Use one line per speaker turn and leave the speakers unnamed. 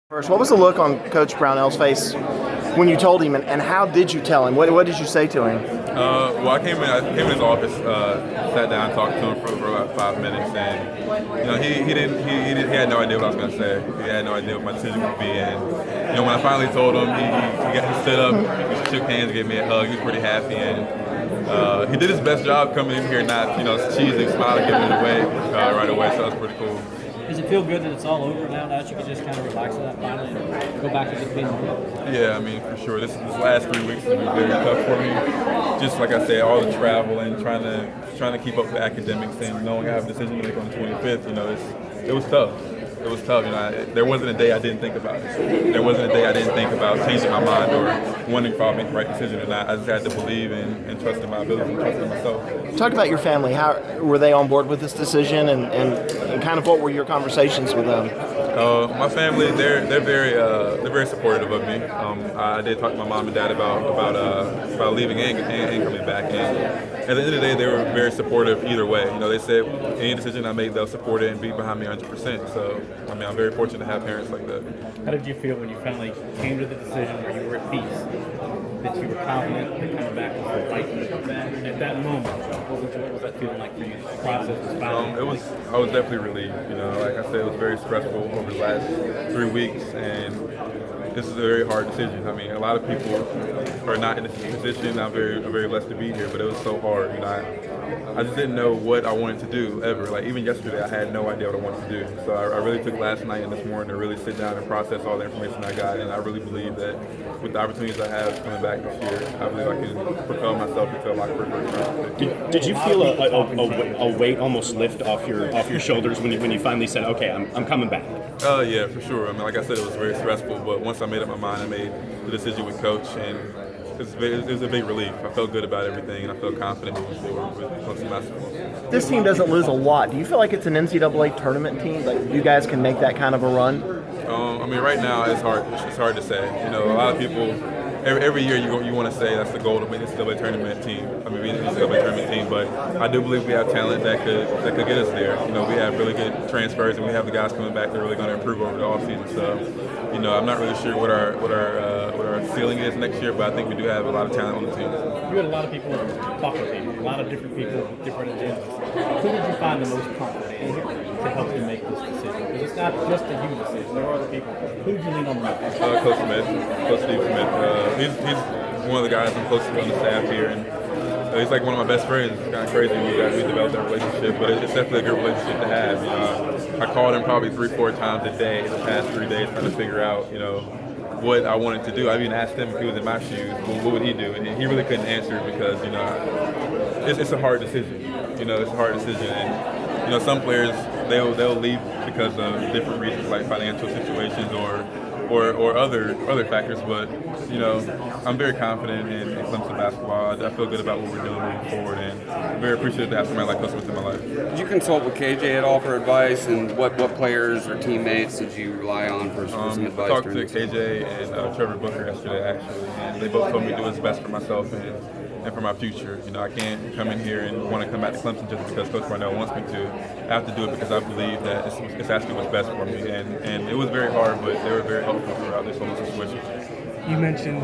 First, what was the look on Coach Brownell's face when you told him, and how did you tell him? What did you say to him?
Well, I came in his office, sat down, talked to him for about 5 minutes, and he had no idea what I was going to say. He had no idea what my decision would be, and when I finally told him, he stood up, he shook hands, gave me a hug. He was pretty happy, and he did his best job coming in here, not cheesing, smiling, giving it away right away. So that was pretty cool.
Does it feel good that it's all over now that you can just kind of relax on that finally and go back to just being normal?
Yeah, I mean, for sure. This last 3 weeks has been very tough for me. Just like I said, all the travel and trying to keep up with the academics and knowing I have a decision to make on the 25th, it was tough. It was tough. There wasn't a day I didn't think about it. There wasn't a day I didn't think about changing my mind or wondering if I'll make the right decision or not. I just had to believe and trust in my ability and trust in myself.
Talk about your family. How were they on board with this decision, and kind of what were your conversations with them?
My family, they're very supportive of me. I did talk to my mom and dad about leaving and coming back. And at the end of the day, they were very supportive either way. They said any decision I made, they'll support it and be behind me 100%. So, I'm very fortunate to have parents like that.
How did you feel when you finally came to the decision where you were at peace, that you were confident that coming back was the right thing to come back? And at that moment, what was that feeling like for you? The process was finally.
I was definitely relieved. Like I said, it was very stressful over the last 3 weeks, and this is a very hard decision. A lot of people are not in this position. I'm very blessed to be here, but it was so hard. I just didn't know what I wanted to do ever. Like even yesterday, I had no idea what I wanted to do. So I really took last night and this morning to really sit down and process all the information I got. And I really believe that with the opportunities I have coming back this year, I believe I can propel myself into a lot of first.
Did you feel a weight almost lift off your shoulders when you finally said, okay, I'm coming back?
Yeah, for sure. Like I said, it was very stressful, but once I made up my mind, I made the decision with Coach, and it was a big relief. I felt good about everything, and I felt confident moving forward with Clemson basketball.
This team doesn't lose a lot. Do you feel like it's an NCAA tournament team? Like you guys can make that kind of a run?
Right now it's hard. It's hard to say. A lot of people. Every year you want to say that's the goal to win the NCAA tournament team. Be the NCAA tournament team, but I do believe we have talent that could get us there. We have really good transfers, and we have the guys coming back that are really going to improve over the offseason. So, I'm not really sure what our ceiling is next year, but I think we do have a lot of talent on the team.
You had a lot of people talking to you, a lot of different people with different agendas. Who did you find the most confident in to help you make this decision? Because it's not just a you decision. There are other people. Who did you lean on the most?
Coach Smith, Coach Steve Smith. He's one of the guys I'm close to on the staff here, and he's like one of my best friends. It's kind of crazy when we developed that relationship, but it's definitely a good relationship to have. I called him probably 3-4 times a day the past 3 days trying to figure out, what I wanted to do. I even asked him if he was in my shoes, what would he do? And he really couldn't answer because, it's a hard decision. It's a hard decision, and some players they'll leave because of different reasons like financial situations or other factors, but I'm very confident in Clemson basketball. I feel good about what we're doing moving forward, and I'm very appreciative to have somebody like Coach Smith in my life.
Did you consult with KJ at all for advice, and what players or teammates did you rely on for some advice?
I talked to KJ and Trevor Booker yesterday actually, and they both told me to do what's best for myself and for my future. I can't come in here and want to come back to Clemson just because Coach Brownell wants me to. I have to do it because I believe that it's actually what's best for me. And it was very hard, but they were very helpful throughout this whole situation.
You mentioned